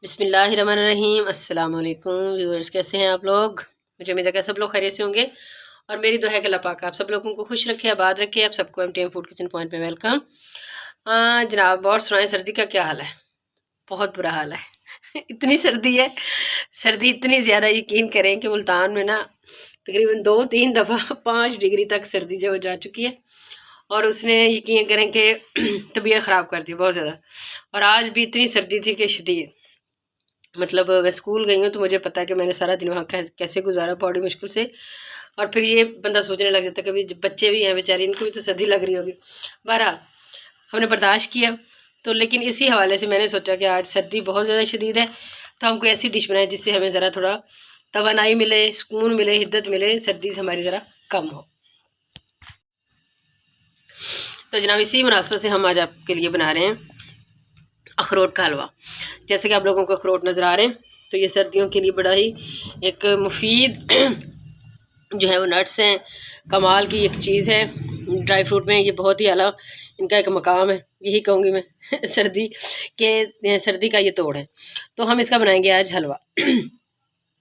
बिस्मिल्लाहिर्रहमानिर्रहीम। अस्सलाम वालेकुम व्यूअर्स, कैसे हैं आप लोग? मुझे उम्मीद है कि सब लोग खैरियत से होंगे और मेरी दुआ है कि अल्लाह पाक आप सब लोगों को खुश रखे, आबाद रखे। आप सबको एमटीएम फूड किचन पॉइंट में वेलकम। जनाब, और सुनाएं, सर्दी का क्या हाल है? बहुत बुरा हाल है। इतनी सर्दी है, सर्दी इतनी ज़्यादा, यकीन करें कि मुल्तान में ना तकरीबन 2-3 दफ़ा 5 डिग्री तक सर्दी जो जा चुकी है और उसने यकीन करें कि तबीयत ख़राब कर दी बहुत ज़्यादा। और आज भी इतनी सर्दी थी कि शदीद, मतलब मैं स्कूल गई हूँ तो मुझे पता है कि मैंने सारा दिन वहाँ कैसे गुजारा, बॉडी मुश्किल से। और फिर ये बंदा सोचने लग जाता है, कभी बच्चे भी हैं बेचारे, इनको भी तो सर्दी लग रही होगी। बहरहाल हमने बर्दाश्त किया। तो लेकिन इसी हवाले से मैंने सोचा कि आज सर्दी बहुत ज़्यादा शदीद है, तो हम कोई ऐसी डिश बनाएं जिससे हमें ज़रा थोड़ा तवानाई मिले, सुकून मिले, हिद्दत मिले, सर्दी से हमारी ज़रा कम हो। तो जनाब, इसी मुनासबत से हम आज आपके लिए बना रहे हैं अखरोट का हलवा। जैसे कि आप लोगों को अखरोट नज़र आ रहे हैं, तो ये सर्दियों के लिए बड़ा ही एक मुफीद जो है वो नट्स हैं, कमाल की एक चीज़ है। ड्राई फ्रूट में ये बहुत ही आला इनका एक मकाम है, यही कहूँगी मैं। सर्दी का ये तोड़ है। तो हम इसका बनाएंगे आज हलवा।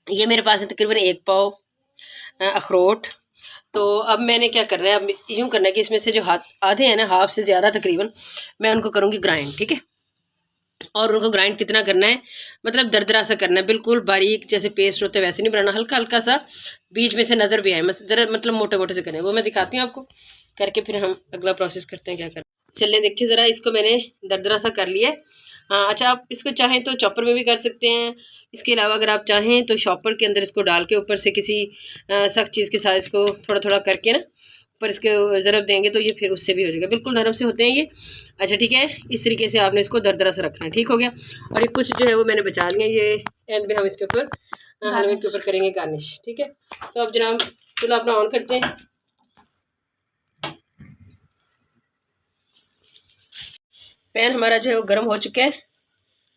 ये मेरे पास है तकरीबन 1 पाव अखरोट। तो अब मैंने क्या करना है, अब यूँ करना है कि इसमें से जो आधे हैं ना, हाफ से ज़्यादा तकरीबन, मैं उनको करूँगी ग्राइंड, ठीक है। और उनको ग्राइंड कितना करना है, मतलब दरदरा सा करना है, बिल्कुल बारीक जैसे पेस्ट होते हैं वैसे नहीं बनाना, हल्का हल्का सा बीच में से नज़र भी आए, ज़रा मतलब मोटे मोटे से करना है। वो मैं दिखाती हूँ आपको करके, फिर हम अगला प्रोसेस करते हैं क्या करना। चलिए देखिए ज़रा, इसको मैंने दरदरा सा कर लिया। हाँ अच्छा, आप इसको चाहें तो चॉपर में भी कर सकते हैं। इसके अलावा अगर आप चाहें तो शॉपर के अंदर इसको डाल के ऊपर से किसी सख्त चीज़ के साथ इसको थोड़ा थोड़ा करके ना ऊपर इसके ज़रब देंगे तो ये फिर उससे भी हो जाएगा, बिल्कुल नरम से होते हैं ये। अच्छा ठीक है, इस तरीके से आपने इसको दरदरा से रखना है, ठीक हो गया। और ये कुछ जो है वो मैंने बचा लिया, ये एंड में हम इसके ऊपर हलवे के ऊपर करेंगे गार्निश, ठीक है। तो अब जनाब चलो अपना ऑन करते हैं। पैन हमारा जो है वो गर्म हो चुका है।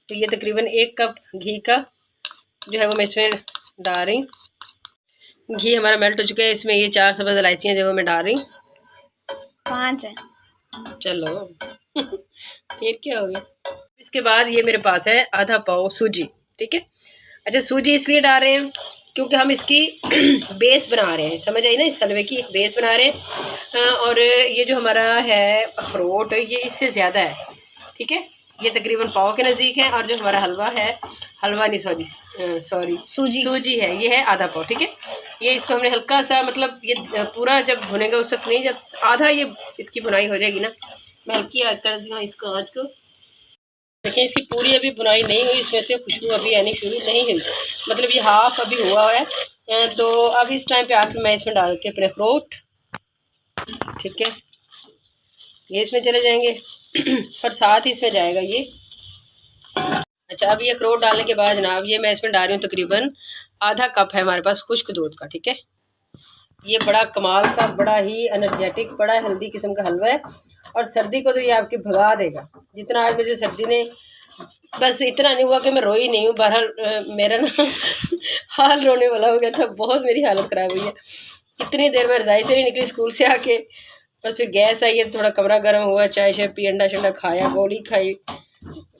तो ये तकरीबन 1 कप घी का जो है वो मैं इसमें डाल रही हूँ। घी हमारा मेल्ट हो चुका है, इसमें ये 4 सब्ज़ इलायचियाँ जो है मैं डाल रही हूँ। 5 है। चलो फिर क्या हो गया। इसके बाद ये मेरे पास है आधा पाव सूजी, ठीक है। अच्छा, सूजी इसलिए डाल रहे हैं क्योंकि हम इसकी बेस बना रहे हैं, समझ आई ना, इस हलवे की एक बेस बना रहे हैं। और ये जो हमारा है अखरोट, ये इससे ज़्यादा है, ठीक है। ये तकरीबन पाव के नज़दीक है। और जो हमारा हलवा है, हलवा नहीं सॉरी सूजी है, ये है आधा पाव, ठीक है। ये इसको हमने हल्का सा, मतलब ये पूरा जब भुनेगा उस वक्त नहीं, जब आधा ये इसकी भुनाई हो जाएगी ना, मैं हल्की आँच कर दी हूँ इसको, आँच को। देखिए इसकी पूरी अभी बुनाई नहीं हुई, इसमें से खुशबू अभी आनी शुरू नहीं हुई, मतलब ये हाफ अभी हुआ है। तो अब इस टाइम पे आके मैं इसमें डाल के अपने अखरोट, ठीक है, ये इसमें चले जाएंगे और साथ ही इसमें जाएगा ये। अच्छा, अब ये अखरोट डालने के बाद जनाब ये मैं इसमें डाल रही हूँ तकरीबन आधा कप है हमारे पास खुश्क दूध का, ठीक है। ये बड़ा कमाल का, बड़ा ही एनर्जेटिक, बड़ा हेल्दी किस्म का हलवा है और सर्दी को तो ये आपकी भगा देगा। जितना आज मुझे सर्दी ने, बस इतना नहीं हुआ कि मैं रोई नहीं हूँ, बहरहाल मेरा ना हाल रोने वाला हो गया था, बहुत मेरी हालत ख़राब हुई है। इतनी देर में रज़ाई से नहीं निकली स्कूल से आके, बस फिर गैस आई है तो थोड़ा कमरा गर्म हुआ, चाय शाय पी, अंडा शंडा खाया, गोली खाई,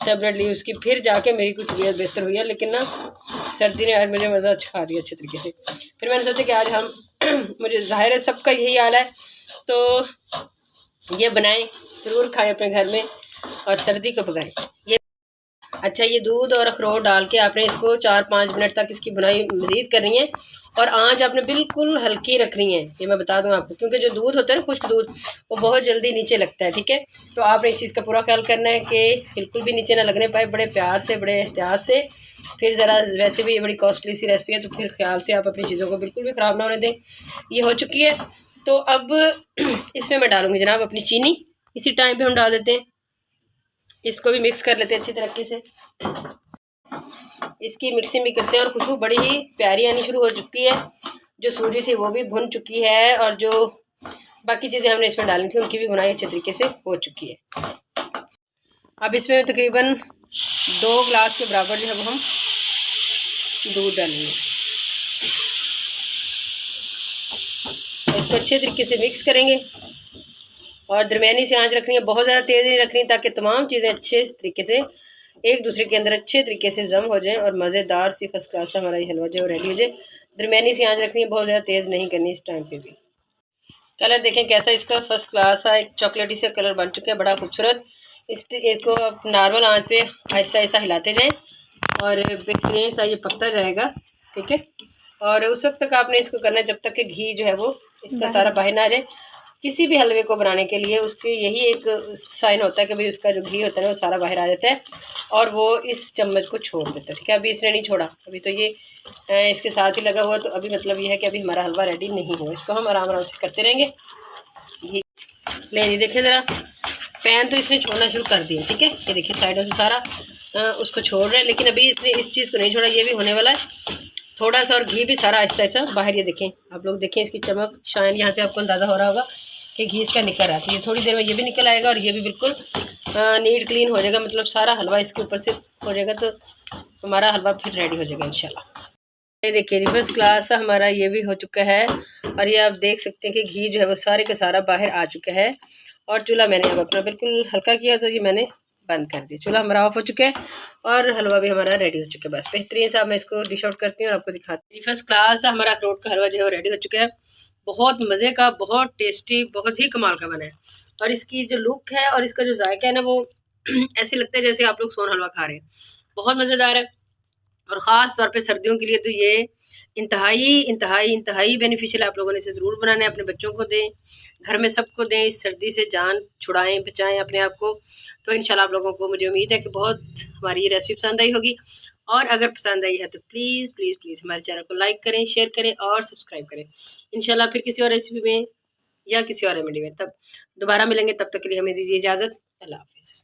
टैबलेट ली, उसकी फिर जाके मेरी कुछ तबीयत बेहतर हुई है। लेकिन ना सर्दी ने आज मुझे मज़ा छा दिया अच्छे तरीके से। फिर मैंने सोचा कि आज हम मुझे ज़ाहिर है सबका यही हाल है, तो ये बनाएं, ज़रूर खाएं अपने घर में और सर्दी को भगाएं। ये अच्छा, ये दूध और अखरोट डाल के आपने इसको 4-5 मिनट तक इसकी बुनाई मज़ीद करनी है और आंच आपने बिल्कुल हल्की रखनी है, ये मैं बता दूं आपको, क्योंकि जो दूध होता है ना, खुश्क दूध, वो बहुत जल्दी नीचे लगता है, ठीक है। तो आपने इस चीज़ का पूरा ख्याल करना है कि बिल्कुल भी नीचे ना लगने पाए, बड़े प्यार से, बड़े एहतियात से। फिर ज़रा, वैसे भी ये बड़ी कॉस्टली सी रेसिपी है, तो फिर ख्याल से आप अपनी चीज़ों को बिल्कुल भी ख़राब ना होने दें। ये हो चुकी है, तो अब इसमें मैं डालूँगी जनाब अपनी चीनी, इसी टाइम पर हम डाल देते हैं। इसको भी मिक्स कर लेते हैं अच्छी तरीके से, इसकी मिक्सिंग भी करते हैं और खुशबू बड़ी ही प्यारी आनी शुरू हो चुकी है। जो सूजी थी वो भी भुन चुकी है और जो बाकी चीज़ें हमने इसमें डाली थी उनकी भी बुनाई अच्छे तरीके से हो चुकी है। अब इसमें तकरीबन 2 गिलास के बराबर जो है वो हम दूध डालेंगे। इसको अच्छे तरीके से मिक्स करेंगे और दरमियानी से आंच रखनी है, बहुत ज़्यादा तेज़ नहीं रखनी, ताकि तमाम चीज़ें अच्छे तरीके से एक दूसरे के अंदर अच्छे तरीके से जम हो जाए और मज़ेदार सी फर्स्ट क्लास से हमारा ये हलवा जो है रेडी हो जाए। दरमियानी सी आंच रखनी है, बहुत ज़्यादा तेज़ नहीं करनी इस टाइम पे भी। कलर देखें कैसा इसका फर्स्ट क्लास है, एक चॉकलेटी से कलर बन चुका है, बड़ा खूबसूरत। इसको आप नॉर्मल आंच पे ऐसा ऐसा हिलाते जाएं और बेहतरीन सा ये पकता जाएगा, ठीक है। और उस वक्त तक आपने इसको करना है जब तक कि घी जो है वो इसका सारा बाहर ना आ जाए। किसी भी हलवे को बनाने के लिए उसके यही एक साइन होता है कि भाई उसका जो घी होता है ना वो सारा बाहर आ जाता है और वो इस चम्मच को छोड़ देता है, ठीक है। अभी इसने नहीं छोड़ा, अभी तो ये इसके साथ ही लगा हुआ, तो अभी मतलब ये है कि अभी हमारा हलवा रेडी नहीं हुआ। इसको हम आराम आराम से करते रहेंगे। घी ले जी, देखिए ज़रा पैन तो इसने छोड़ना शुरू कर दिया, ठीक है। ये देखिए साइडों से सारा उसको छोड़ रहा है, लेकिन अभी इसने इस चीज़ को नहीं छोड़ा, ये भी होने वाला है थोड़ा सा। और घी भी सारा आहिस्ता आहिस्ता बाहर, ये देखें आप लोग, देखें इसकी चमक शाइन, यहाँ से आपको अंदाज़ा हो रहा होगा कि घी इसका निकल रहा है। तो ये थोड़ी देर में ये भी निकल आएगा और ये भी बिल्कुल नीट क्लीन हो जाएगा, मतलब सारा हलवा इसके ऊपर से हो जाएगा, तो हमारा हलवा फिर रेडी हो जाएगा इंशाल्लाह। ये देखिए जी फर्स्ट क्लास हमारा ये भी हो चुका है और ये आप देख सकते हैं कि घी जो है वो सारे का सारा बाहर आ चुका है। और चूल्हा मैंने अब अपना बिल्कुल हल्का किया, तो ये मैंने बंद कर दिया। चूल्हा हमारा ऑफ हो चुका है और हलवा भी हमारा रेडी हो चुका है। बस बेहतरीन सा मैं इसको डिश आउट करती हूँ और आपको दिखाती हूँ। फर्स्ट क्लास हमारा अखरोट का हलवा जो है वो रेडी हो चुका है, बहुत मज़े का, बहुत टेस्टी, बहुत ही कमाल का बना है। और इसकी जो लुक है और इसका जो जायका है ना वो ऐसे लगता है जैसे आप लोग सोन हलवा खा रहे हैं, बहुत मज़ेदार है। और ख़ास तौर पे सर्दियों के लिए तो ये इंतहाई इंतहाई इंतहाई बेनिफिशियल है। आप लोगों ने इसे ज़रूर बनाना है, अपने बच्चों को दें, घर में सबको दें, इस सर्दी से जान छुड़ाएं, बचाएं अपने आप को। तो इंशाल्लाह आप लोगों को, मुझे उम्मीद है कि बहुत हमारी ये रेसिपी पसंद आई होगी। और अगर पसंद आई है तो प्लीज़ प्लीज़ प्लीज़ हमारे चैनल को लाइक करें, शेयर करें और सब्सक्राइब करें। इंशाल्लाह फिर किसी और रेसिपी में या किसी और रेमेडी में तब दोबारा मिलेंगे। तब तक के लिए हमें दीजिए इजाज़त। अल्लाह हाफिज़।